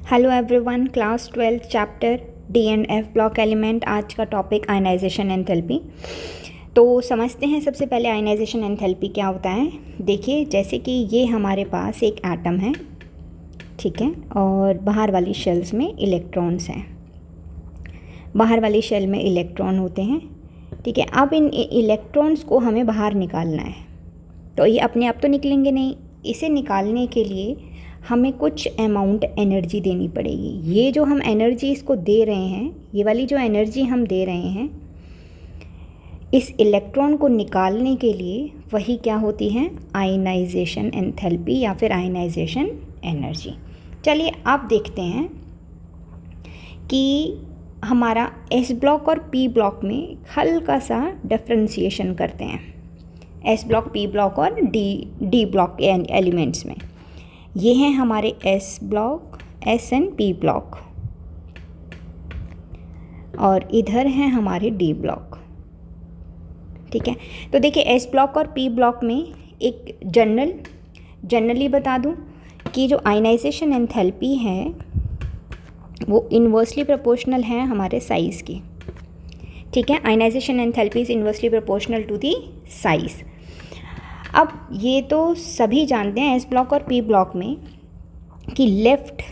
Hello everyone, class 12 chapter D and F block element. आज का topic ionization enthalpy. तो समझते हैं सबसे पहले आयनाइजेशन एंथैल्पी क्या होता है। देखिए, जैसे कि ये हमारे पास एक एटम है, ठीक है, और बाहर वाली शेल्स में इलेक्ट्रॉन्स हैं। बाहर वाली शेल में इलेक्ट्रॉन होते हैं, ठीक है। अब इन इलेक्ट्रॉन्स को हमें बाहर निकालना है, तो ये अपने आप तो निकलेंगे नहीं। इसे निकालने के लिए हमें कुछ अमाउंट एनर्जी देनी पड़ेगी। ये जो हम एनर्जी इसको दे रहे हैं, ये वाली जो एनर्जी हम दे रहे हैं इस इलेक्ट्रॉन को निकालने के लिए, वही क्या होती है, आयनाइजेशन एंथैल्पी या फिर आयनाइजेशन एनर्जी। चलिए आप देखते हैं कि हमारा एस ब्लॉक और पी ब्लॉक में हल्का सा डिफ्रेंशिएशन करते हैं। एस ब्लॉक, पी ब्लॉक और डी ब्लॉक एलिमेंट्स में ये हैं हमारे S block, S and P block, और इधर हैं हमारे डी ब्लॉक, ठीक है। तो देखिए, एस ब्लॉक और पी ब्लॉक में एक जनरली बता दूं कि जो आयनाइजेशन एंथैल्पी है वो इन्वर्सली प्रोपोर्शनल है हमारे साइज़ की, ठीक है। Ionisation enthalpy is inversely proportional to the size. अब ये तो सभी जानते हैं एस ब्लॉक और पी ब्लॉक में कि left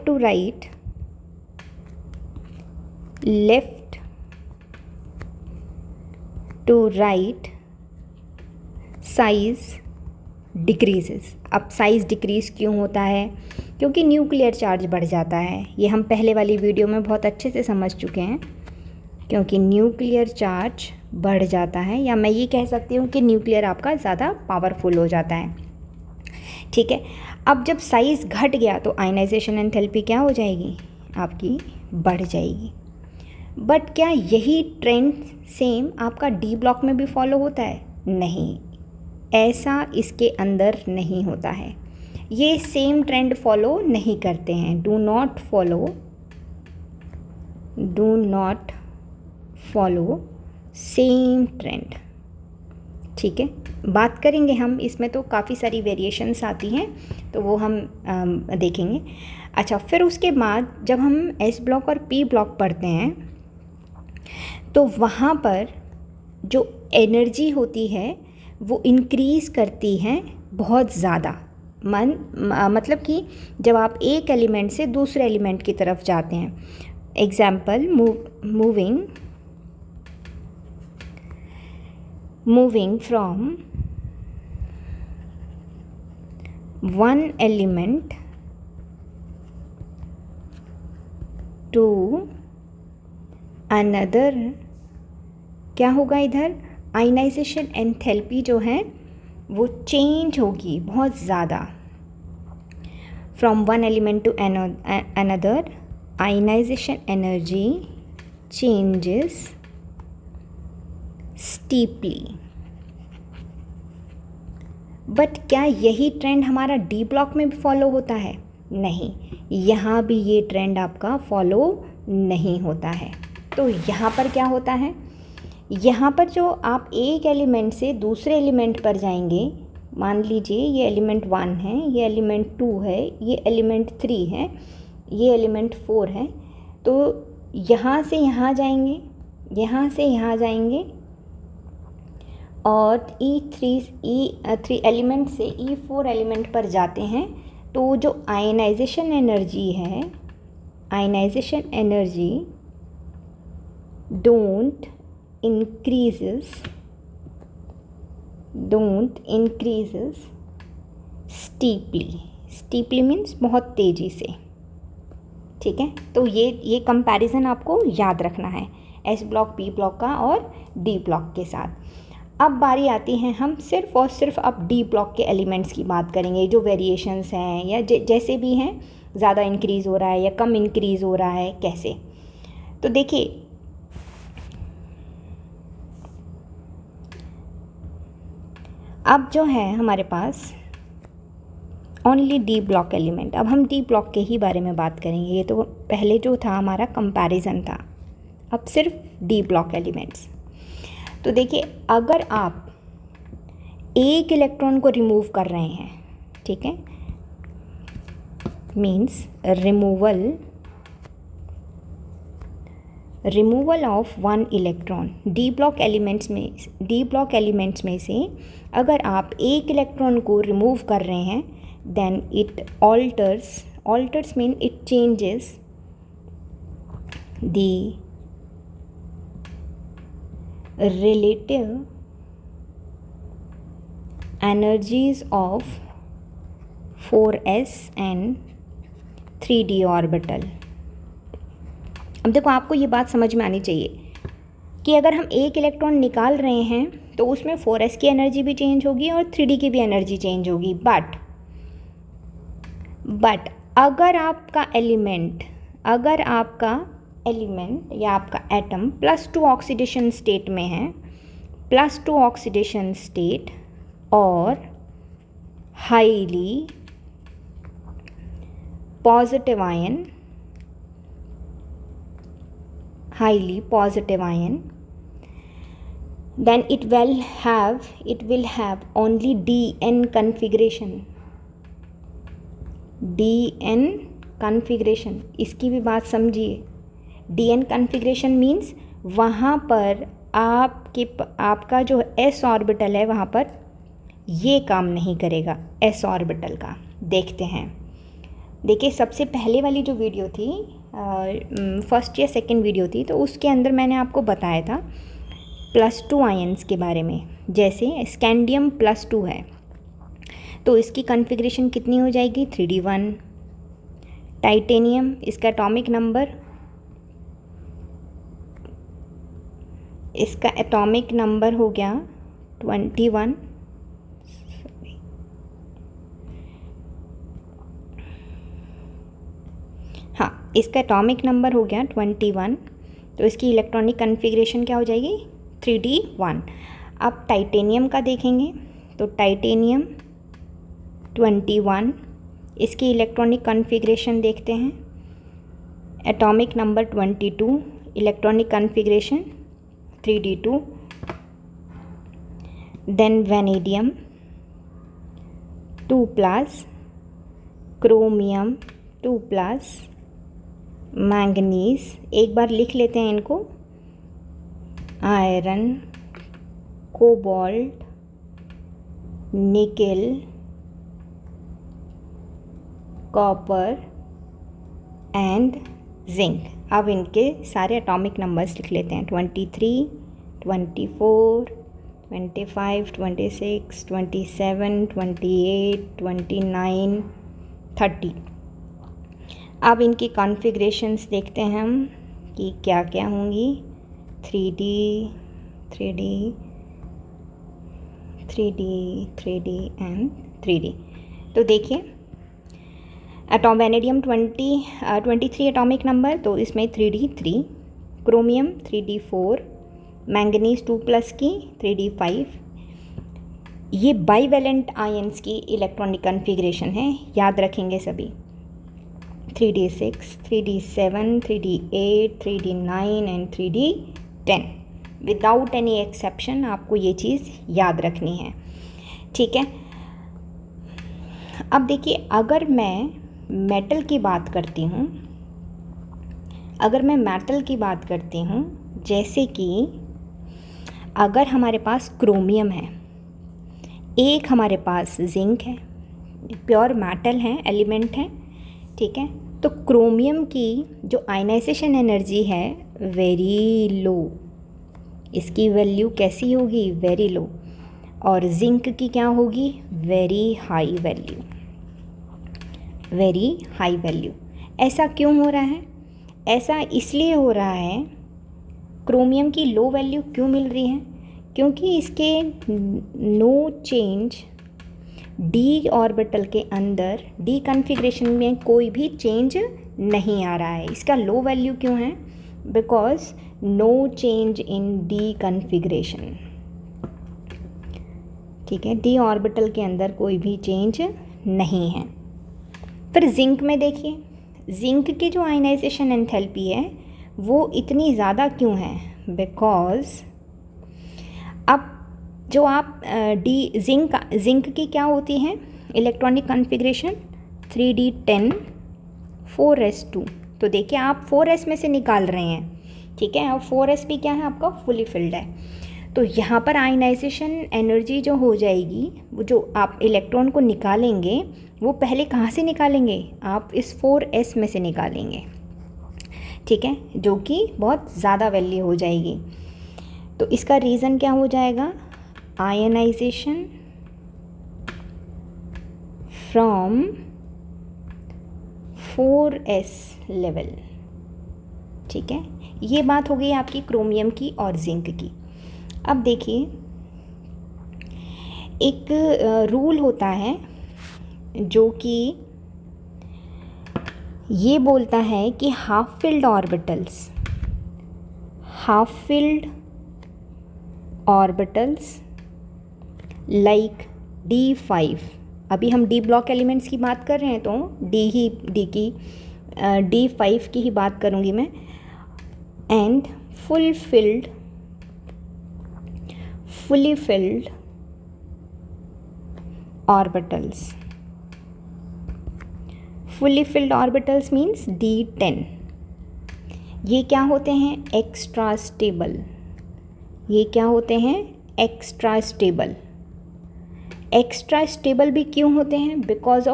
to right, left to right size decreases. अब साइज़ डिक्रीज़ क्यों होता है? क्योंकि न्यूक्लियर चार्ज बढ़ जाता है। ये हम पहले वाली वीडियो में बहुत अच्छे से समझ चुके हैं। क्योंकि न्यूक्लियर चार्ज बढ़ जाता है, या मैं ये कह सकती हूँ कि न्यूक्लियर आपका ज़्यादा पावरफुल हो जाता है, ठीक है। अब जब साइज़ घट गया तो आयनाइजेशन एंथैल्पी क्या हो जाएगी, आपकी बढ़ जाएगी। बट क्या यही ट्रेंड सेम आपका डी ब्लॉक में भी फॉलो होता है? नहीं, ऐसा इसके अंदर नहीं होता है। ये सेम ट्रेंड फॉलो नहीं करते हैं। Do not follow same trend, ठीक है। बात करेंगे हम इसमें, तो काफ़ी सारी वेरिएशंस आती हैं, तो वो हम देखेंगे। अच्छा, फिर उसके बाद जब हम एस ब्लॉक और पी ब्लॉक पढ़ते हैं तो वहाँ पर जो एनर्जी होती है वो इंक्रीज़ करती है बहुत ज़्यादा। मतलब कि जब आप एक एलिमेंट से दूसरे एलिमेंट की तरफ जाते हैं, example moving from one element to another, क्या होगा इधर? आयनाइजेशन एंथैल्पी जो है वो चेंज होगी बहुत ज़्यादा। From one element to another, ionisation energy changes steeply. But क्या यही ट्रेंड हमारा डी ब्लॉक में भी फॉलो होता है? नहीं, यहाँ भी ये ट्रेंड आपका फॉलो नहीं होता है। तो यहाँ पर क्या होता है, यहाँ पर जो आप एक एलिमेंट से दूसरे एलिमेंट पर जाएंगे, मान लीजिए ये एलिमेंट 1 है, ये एलिमेंट 2 है, ये एलिमेंट 3 है, ये एलिमेंट 4 है, तो यहाँ से यहाँ जाएंगे, यहाँ से यहाँ जाएंगे, और E3 एलिमेंट से E4 एलिमेंट पर जाते हैं, तो जो आयनाइजेशन एनर्जी है, ionisation energy don't increases steeply means बहुत तेज़ी से, ठीक है। तो ये कंपैरिजन आपको याद रखना है एस ब्लॉक, पी ब्लॉक का और डी ब्लॉक के साथ। अब बारी आती है, हम सिर्फ और सिर्फ अब डी ब्लॉक के एलिमेंट्स की बात करेंगे, जो वेरिएशंस हैं या जैसे भी हैं, ज़्यादा इंक्रीज़ हो रहा है या कम इंक्रीज़ हो रहा है, कैसे। तो देखिए, अब जो है हमारे पास ओनली डी ब्लॉक एलिमेंट। अब हम डी ब्लॉक के ही बारे में बात करेंगे। ये तो पहले जो था हमारा कंपैरिजन था, अब सिर्फ डी ब्लॉक एलिमेंट्स। तो देखिए, अगर आप एक इलेक्ट्रॉन को रिमूव कर रहे हैं, ठीक है, means removal of one electron. D block elements में से अगर आप एक इलेक्ट्रॉन को रिमूव कर रहे हैं, then it alters mean it changes the relative energies of 4s and 3d orbital. अब देखो, आपको ये बात समझ में आनी चाहिए कि अगर हम एक इलेक्ट्रॉन निकाल रहे हैं तो उसमें 4s की एनर्जी भी चेंज होगी और 3d की भी एनर्जी चेंज होगी। बट अगर आपका एलिमेंट या आपका एटम +2 ऑक्सीडेशन स्टेट में है, +2 ऑक्सीडेशन स्टेट और highly positive ion, then it will have only dn configuration। इसकी भी बात समझिए। dn कन्फिग्रेशन मीन्स वहाँ पर आपका जो s ऑर्बिटल है वहाँ पर ये काम नहीं करेगा s ऑर्बिटल का। देखते हैं, देखिए सबसे पहले वाली जो वीडियो थी, फर्स्ट या सेकंड वीडियो थी, तो उसके अंदर मैंने आपको बताया था +2 आयंस के बारे में। जैसे स्कैंडियम +2 है तो इसकी कन्फिग्रेशन कितनी हो जाएगी, 3d1। टाइटेनियम, इसका एटॉमिक नंबर हो गया 21। हाँ, इसका एटॉमिक नंबर हो गया 21, तो इसकी इलेक्ट्रॉनिक कन्फिग्रेशन क्या हो जाएगी, 3d1। अब टाइटेनियम का देखेंगे तो टाइटेनियम 21, इसकी इलेक्ट्रॉनिक कन्फिग्रेशन देखते हैं, atomic number 22, electronic configuration 3d2। Then vanadium 2+, chromium 2+, manganese, एक बार लिख लेते हैं इनको, iron, cobalt, nickel, copper and zinc. अब इनके सारे एटॉमिक नंबर्स लिख लेते हैं, 23, 24, 25, 26, 27, 28, 29, 30। अब इनकी कॉन्फ़िगरेशंस देखते हैं हम कि क्या क्या होंगी, 3d एंड 3d। तो देखिए, वेनेडियम 23 एटॉमिक नंबर, तो इसमें 3d3, क्रोमियम 3d4, मैंगनीज 2+ की 3d5। ये बाईवेलेंट आयंस की इलेक्ट्रॉनिक कन्फिग्रेशन है, याद रखेंगे सभी। 3d6, 3d7, 3d8, 3d9 and 3d10, without any exception आपको ये चीज़ याद रखनी है, ठीक है। अब देखिए, अगर मैं मेटल की बात करती हूँ, जैसे कि अगर हमारे पास क्रोमियम है, एक हमारे पास जिंक है, प्योर मेटल है, एलिमेंट है, ठीक है। तो क्रोमियम की जो आयनाइजेशन एनर्जी है वेरी लो, इसकी वैल्यू कैसी होगी, वेरी लो, और जिंक की क्या होगी, वेरी हाई वैल्यू। ऐसा क्यों हो रहा है, ऐसा इसलिए हो रहा है, क्रोमियम की लो वैल्यू क्यों मिल रही है, क्योंकि इसके नो चेंज डी ऑर्बिटल के अंदर, डी कन्फिग्रेशन में कोई भी चेंज नहीं आ रहा है। इसका लो वैल्यू क्यों है, because no change in d configuration, ठीक है, डी ऑर्बिटल के अंदर कोई भी चेंज नहीं है। फिर जिंक में देखिए, जिंक की जो आयनाइजेशन एंथैल्पी है वो इतनी ज़्यादा क्यों है, बिकॉज अब जो आप जिंक की क्या होती है इलेक्ट्रॉनिक कन्फिग्रेशन, 3d10 4s2। तो देखिए आप 4s में से निकाल रहे हैं, ठीक है, और 4s भी क्या है आपका फुली फिल्ड है। तो यहाँ पर आयनाइजेशन एनर्जी जो हो जाएगी, वो जो आप इलेक्ट्रॉन को निकालेंगे वो पहले कहाँ से निकालेंगे, आप इस 4s में से निकालेंगे, ठीक है, जो कि बहुत ज़्यादा वैल्यू हो जाएगी। तो इसका रीज़न क्या हो जाएगा, आयनाइजेशन फ्रॉम 4s लेवल, ठीक है। ये बात हो गई आपकी क्रोमियम की और जिंक की। अब देखिए एक रूल होता है जो कि ये बोलता है कि half field orbitals like D5, अभी हम डी ब्लॉक एलिमेंट्स की बात कर रहे हैं तो D5 की ही बात करूँगी मैं, and fully filled orbitals means D10। ये क्या होते हैं, एक्स्ट्रा स्टेबल। ये क्या होते हैं, एक्स्ट्रा स्टेबल। एक्स्ट्रा स्टेबल भी क्यों होते हैं, because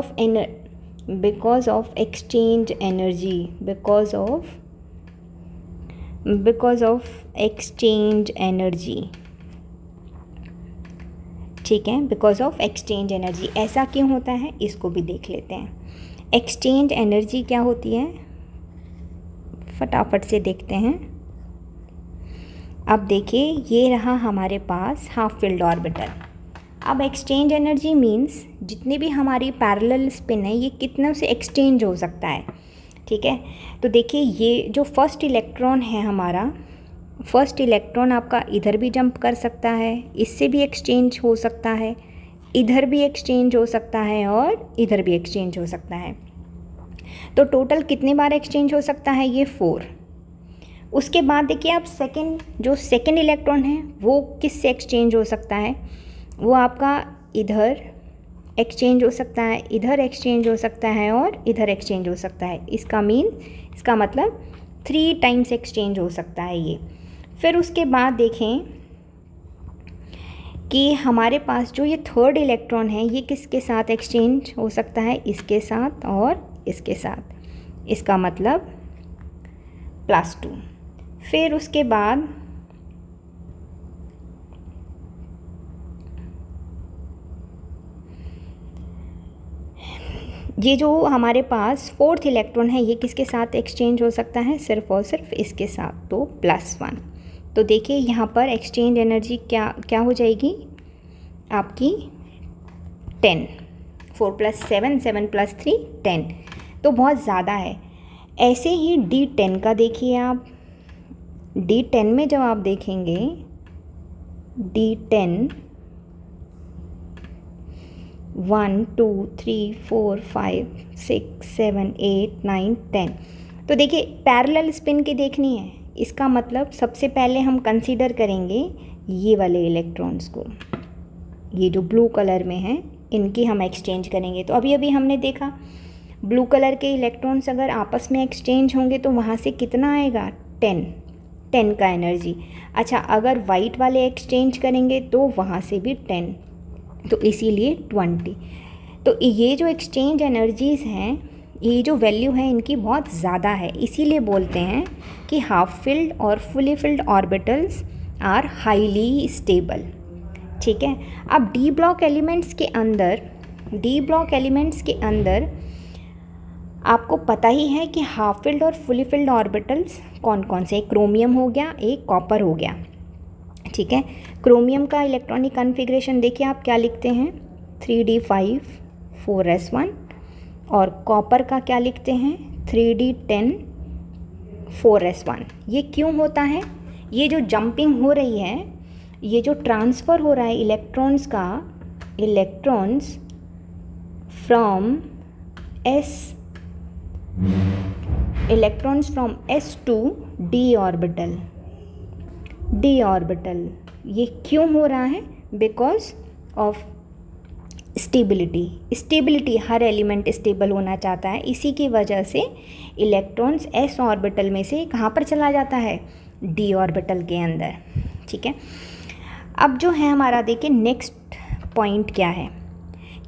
of exchange energy, because of exchange energy, ठीक है, बिकॉज ऑफ एक्सचेंज एनर्जी। ऐसा क्यों होता है, इसको भी देख लेते हैं। एक्सचेंज एनर्जी क्या होती है, फटाफट से देखते हैं। अब देखिए ये रहा हमारे पास हाफ फिल्ड ऑर्बिटल। अब एक्सचेंज एनर्जी मीन्स जितनी भी हमारी पैरेलल स्पिन है ये कितनों से एक्सचेंज हो सकता है, ठीक है। तो देखिए ये जो फर्स्ट इलेक्ट्रॉन है हमारा, फर्स्ट इलेक्ट्रॉन आपका इधर भी जंप कर सकता है, इससे भी एक्सचेंज हो सकता है, इधर भी एक्सचेंज हो सकता है और इधर भी एक्सचेंज हो सकता है। तो टोटल कितने बार एक्सचेंज हो सकता है, ये 4। उसके बाद देखिए आप सेकेंड इलेक्ट्रॉन है वो किससे एक्सचेंज हो सकता है, वो आपका इधर एक्सचेंज हो सकता है, इधर एक्सचेंज हो सकता है और इधर एक्सचेंज हो सकता है। इसका मतलब 3 टाइम्स एक्सचेंज हो सकता है ये। फिर उसके बाद देखें कि हमारे पास जो ये थर्ड इलेक्ट्रॉन है ये किसके साथ एक्सचेंज हो सकता है, इसके साथ और इसके साथ। इसका मतलब +2। फिर उसके बाद ये जो हमारे पास फोर्थ इलेक्ट्रॉन है ये किसके साथ एक्सचेंज हो सकता है, सिर्फ और सिर्फ इसके साथ, तो +1। तो देखिए यहाँ पर एक्सचेंज एनर्जी क्या हो जाएगी आपकी 10। 4 + 7, 7 + 3 10, तो बहुत ज़्यादा है। ऐसे ही D10 का देखिए आप, D10 में जब आप देखेंगे D10 1 2 3 4 5 6 7 8 9 10, तो देखिए पैरेलल स्पिन की देखनी है। इसका मतलब सबसे पहले हम कंसीडर करेंगे ये वाले इलेक्ट्रॉन्स को, ये जो ब्लू कलर में हैं इनकी हम एक्सचेंज करेंगे। तो अभी हमने देखा ब्लू कलर के इलेक्ट्रॉन्स अगर आपस में एक्सचेंज होंगे तो वहाँ से कितना आएगा, 10 का एनर्जी। अच्छा अगर वाइट वाले एक्सचेंज करेंगे तो वहाँ से भी 10, तो इसीलिए 20। तो ये जो एक्सचेंज एनर्जीज़ हैं, ये जो वैल्यू है इनकी बहुत ज़्यादा है, इसीलिए बोलते हैं कि हाफ फिल्ड और fully filled orbitals are highly stable, ठीक है। अब डी ब्लॉक एलिमेंट्स के अंदर आपको पता ही है कि हाफ फिल्ड और फुली फिल्ड ऑर्बिटल्स कौन कौन से, एक क्रोमियम हो गया, एक कॉपर हो गया, ठीक है। क्रोमियम का इलेक्ट्रॉनिक कॉन्फ़िगरेशन देखिए आप क्या लिखते हैं, 3d5 4s1, और कॉपर का क्या लिखते हैं, 3d10 4s1। ये क्यों होता है, ये जो जंपिंग हो रही है, ये जो ट्रांसफ़र हो रहा है electrons from S to d orbital, ये क्यों हो रहा है, बिकॉज ऑफ स्टेबिलिटी हर एलिमेंट स्टेबल होना चाहता है, इसी की वजह से इलेक्ट्रॉन्स s ऑर्बिटल में से कहाँ पर चला जाता है, d ऑर्बिटल के अंदर। ठीक है, अब जो है हमारा देखिए नेक्स्ट पॉइंट क्या है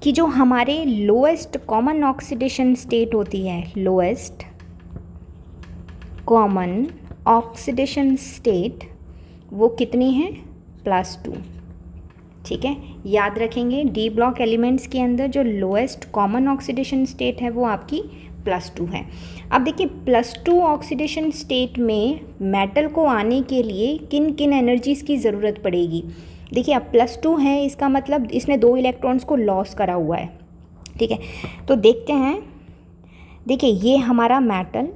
कि जो हमारे लोएस्ट कॉमन ऑक्सीडेशन स्टेट होती है, लोएस्ट कॉमन ऑक्सीडेशन स्टेट, वो कितनी है, +2। ठीक है, याद रखेंगे डी ब्लॉक एलिमेंट्स के अंदर जो लोएस्ट कॉमन ऑक्सीडेशन स्टेट है वो आपकी +2 है। अब देखिए +2 ऑक्सीडेशन स्टेट में मेटल को आने के लिए किन किन एनर्जीज़ की ज़रूरत पड़ेगी। देखिए अब +2 है, इसका मतलब इसने 2 इलेक्ट्रॉन्स को लॉस करा हुआ है। ठीक है, तो देखते हैं, देखिए ये हमारा मेटल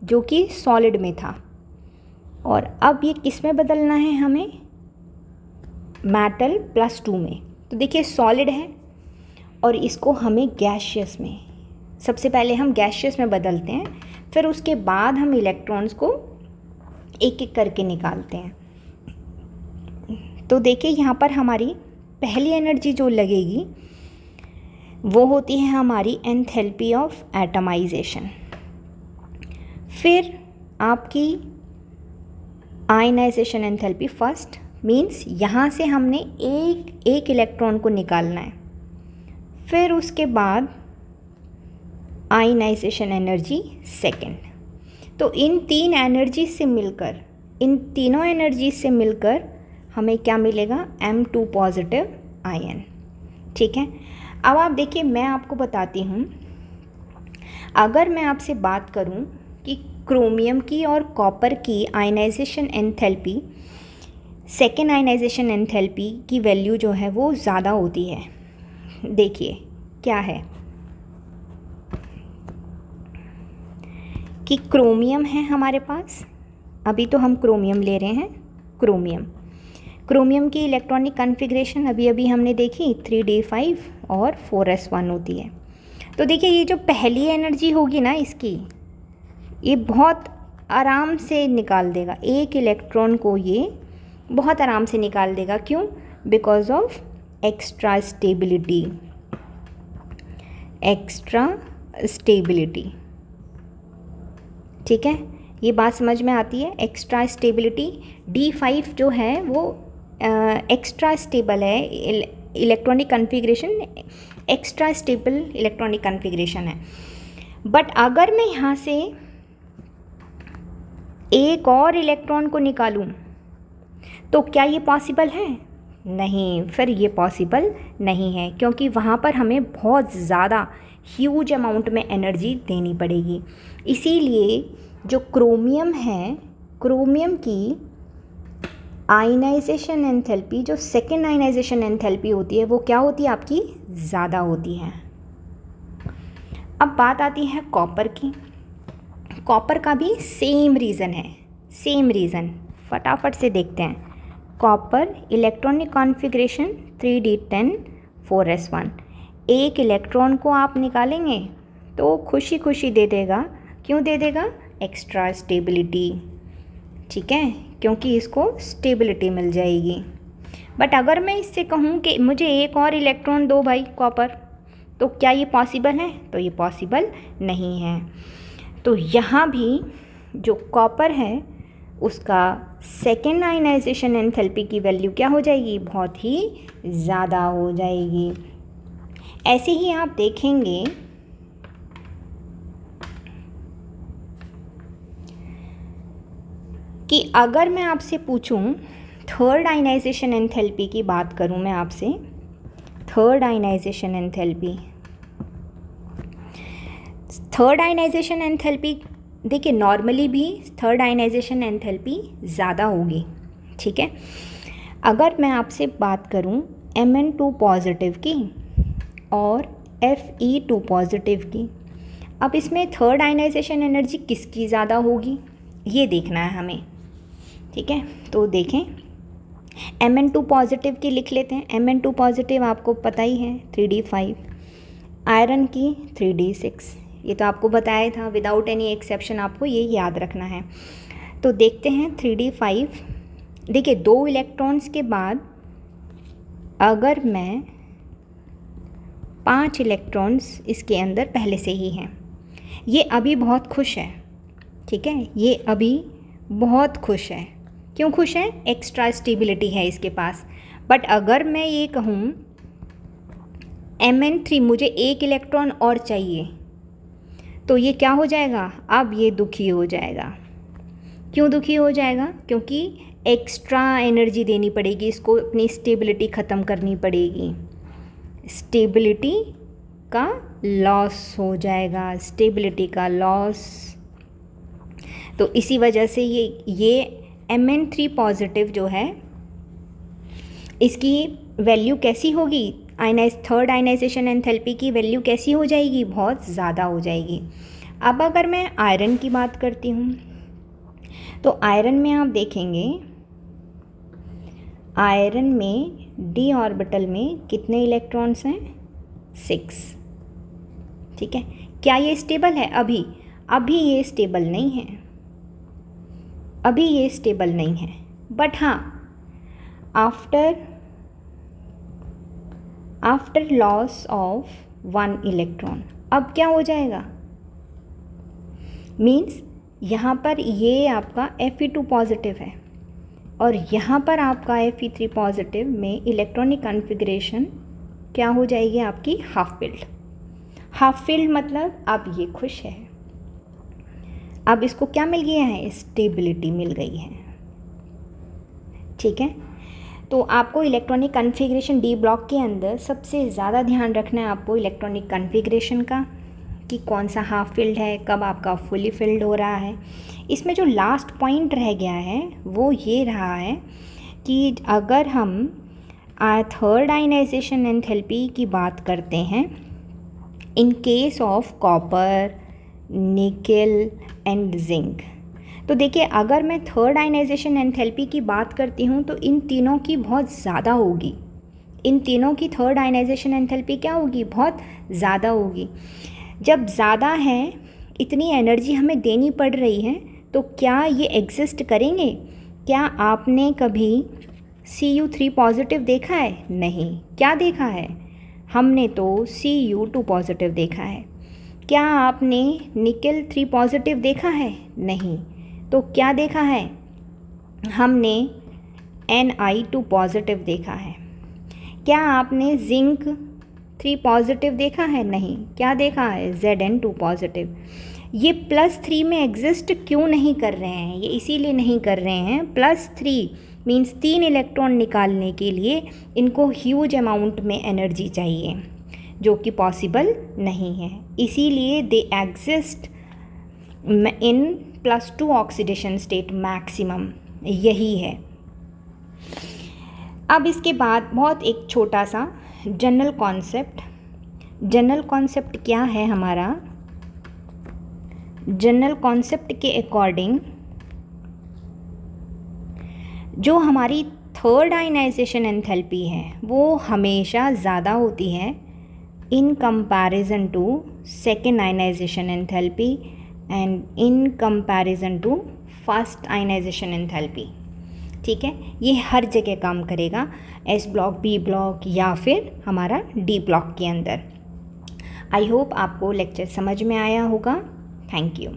जो कि सॉलिड में था और अब ये किस में बदलना है हमें, मेटल +2 में। तो देखिए सॉलिड है और इसको हमें गैशियस में, सबसे पहले हम गैशियस में बदलते हैं, फिर उसके बाद हम इलेक्ट्रॉन्स को एक एक करके निकालते हैं। तो देखिए यहाँ पर हमारी पहली एनर्जी जो लगेगी वो होती है हमारी एंथैल्पी ऑफ एटमाइजेशन। फिर आपकी आयनाइजेशन एंथैल्पी फर्स्ट, मीन्स यहाँ से हमने एक इलेक्ट्रॉन को निकालना है। फिर उसके बाद आयनाइजेशन एनर्जी सेकेंड। तो इन तीन एनर्जी से मिलकर, इन तीनों एनर्जी से मिलकर हमें क्या मिलेगा, M2 पॉजिटिव आयन। ठीक है, अब आप देखिए मैं आपको बताती हूँ, अगर मैं आपसे बात करूँ कि क्रोमियम की और कॉपर की ionisation enthalpy, second ionisation enthalpy की वैल्यू जो है वो ज़्यादा होती है। देखिए क्या है कि क्रोमियम है हमारे पास, अभी तो हम क्रोमियम ले रहे हैं, क्रोमियम की इलेक्ट्रॉनिक कॉन्फ़िगरेशन अभी हमने देखी 3d5 और 4s1 होती है। तो देखिए ये जो पहली एनर्जी होगी ना इसकी, ये बहुत आराम से निकाल देगा, एक इलेक्ट्रॉन को ये बहुत आराम से निकाल देगा। क्यों, बिकॉज ऑफ एक्स्ट्रा स्टेबिलिटी। ठीक है, ये बात समझ में आती है, एक्स्ट्रा स्टेबिलिटी। D5 जो है वो एक्स्ट्रा स्टेबल है, electronic configuration extra stable electronic configuration है। बट अगर मैं यहाँ से एक और इलेक्ट्रॉन को निकालूं तो क्या ये पॉसिबल है, नहीं, फिर ये पॉसिबल नहीं है, क्योंकि वहाँ पर हमें बहुत ज़्यादा ह्यूज अमाउंट में एनर्जी देनी पड़ेगी। इसीलिए जो क्रोमियम है, क्रोमियम की आयनाइजेशन एंथैल्पी, जो सेकेंड आयनाइजेशन एंथैल्पी होती है, वो क्या होती है आपकी, ज़्यादा होती है। अब बात आती है कॉपर की। कॉपर का भी सेम रीज़न है, सेम रीज़न, फटाफट से देखते हैं। Copper electronic configuration 3d10 4s1, एक इलेक्ट्रॉन को आप निकालेंगे तो खुशी खुशी दे देगा। क्यों दे देगा, एक्स्ट्रा स्टेबिलिटी। ठीक है, क्योंकि इसको स्टेबिलिटी मिल जाएगी। बट अगर मैं इससे कहूँ कि मुझे एक और इलेक्ट्रॉन दो भाई कॉपर, तो क्या ये पॉसिबल है, तो ये पॉसिबल नहीं है। तो यहाँ भी जो कॉपर है उसका सेकेंड आयनाइजेशन एंथैल्पी की वैल्यू क्या हो जाएगी, बहुत ही ज़्यादा हो जाएगी। ऐसे ही आप देखेंगे कि अगर मैं आपसे पूछूं थर्ड आयनाइजेशन एंथैल्पी की बात करूं, मैं आपसे थर्ड आयनाइजेशन एंथैल्पी, देखिए नॉर्मली भी थर्ड आयनाइजेशन एंथैल्पी ज़्यादा होगी। ठीक है, अगर मैं आपसे बात करूं Mn2 पॉजिटिव की और Fe2 पॉजिटिव की, अब इसमें थर्ड आयनाइजेशन एनर्जी किसकी ज़्यादा होगी ये देखना है हमें। ठीक है, तो देखें Mn2 पॉजिटिव की लिख लेते हैं। Mn2 पॉजिटिव आपको पता ही है 3d5, आयरन की 3d6, ये तो आपको बताया था, विदाउट एनी एक्सेप्शन आपको ये याद रखना है। तो देखते हैं 3d5, देखिए 2 इलेक्ट्रॉन्स के बाद अगर मैं 5 इलेक्ट्रॉन्स इसके अंदर पहले से ही हैं। ये अभी बहुत खुश है, ठीक है, ये अभी बहुत खुश है। क्यों खुश है? एक्स्ट्रा स्टेबिलिटी है इसके पास। बट अगर मैं ये कहूँ Mn3 मुझे 1 इलेक्ट्रॉन और चाहिए, तो ये क्या हो जाएगा? अब ये दुखी हो जाएगा। क्यों दुखी हो जाएगा? क्योंकि एक्स्ट्रा एनर्जी देनी पड़ेगी इसको, अपनी स्टेबिलिटी ख़त्म करनी पड़ेगी। स्टेबिलिटी का लॉस हो जाएगा, स्टेबिलिटी का लॉस। तो इसी वजह से ये Mn3 पॉजिटिव जो है, इसकी वैल्यू कैसी होगी? थर्ड आयनाइजेशन एंथैल्पी की वैल्यू कैसी हो जाएगी? बहुत ज़्यादा हो जाएगी। अब अगर मैं आयरन की बात करती हूँ, तो आयरन में आप देखेंगे, आयरन में d ऑर्बिटल में कितने इलेक्ट्रॉन्स हैं? 6, ठीक है। क्या ये स्टेबल है? अभी ये स्टेबल नहीं है, अभी ये स्टेबल नहीं है। बट हाँ, आफ्टर लॉस ऑफ 1 इलेक्ट्रॉन अब क्या हो जाएगा? मीन्स यहाँ पर ये आपका Fe2 पॉजिटिव है और यहाँ पर आपका Fe3 पॉजिटिव में इलेक्ट्रॉनिक कॉन्फ़िगरेशन क्या हो जाएगी? आपकी हाफ फिल्ड। हाफ फिल्ड मतलब अब ये खुश है, अब इसको क्या मिल गया है? स्टेबिलिटी मिल गई है, ठीक है। तो आपको इलेक्ट्रॉनिक कॉन्फ़िगरेशन डी ब्लॉक के अंदर सबसे ज़्यादा ध्यान रखना है आपको इलेक्ट्रॉनिक कॉन्फ़िगरेशन का, कि कौन सा हाफ फिल्ड है, कब आपका फुली फिल्ड हो रहा है। इसमें जो लास्ट पॉइंट रह गया है वो ये रहा है कि अगर हम थर्ड आयनाइजेशन एंथैल्पी की बात करते हैं in case of copper, nickel and zinc, तो देखिए अगर मैं थर्ड आयनाइजेशन एंथैल्पी की बात करती हूँ तो इन तीनों की बहुत ज़्यादा होगी। इन तीनों की थर्ड आयनाइजेशन एंथैल्पी क्या होगी? बहुत ज़्यादा होगी। जब ज़्यादा है, इतनी एनर्जी हमें देनी पड़ रही है, तो क्या ये एग्जिस्ट करेंगे? क्या आपने कभी Cu3 पॉजिटिव देखा है? नहीं। क्या देखा है? हमने तो Cu2 पॉजिटिव देखा है। क्या आपने निकेल 3 पॉजिटिव देखा है? नहीं। तो क्या देखा है? हमने Ni2 पॉजिटिव देखा है। क्या आपने जिंक 3 पॉजिटिव देखा है? नहीं। क्या देखा है? Zn2 positive. ये +3 में एग्जिस्ट क्यों नहीं कर रहे हैं? ये इसीलिए नहीं कर रहे हैं, +3 मीन्स 3 इलेक्ट्रॉन निकालने के लिए इनको ह्यूज अमाउंट में एनर्जी चाहिए, जो कि पॉसिबल नहीं है। इसीलिए they exist in +2 oxidation state maximum, यही है। अब इसके बाद बहुत एक छोटा सा जनरल कॉन्सेप्ट क्या है हमारा? जनरल कॉन्सेप्ट के अकॉर्डिंग जो हमारी थर्ड आयनाइजेशन एंथैल्पी है वो हमेशा ज़्यादा होती है in comparison to second ionisation enthalpy and in comparison to first ionisation enthalpy, ठीक है। ये हर जगह काम करेगा, S ब्लॉक, B ब्लॉक या फिर हमारा D ब्लॉक के अंदर। आई होप आपको लेक्चर समझ में आया होगा। Thank you.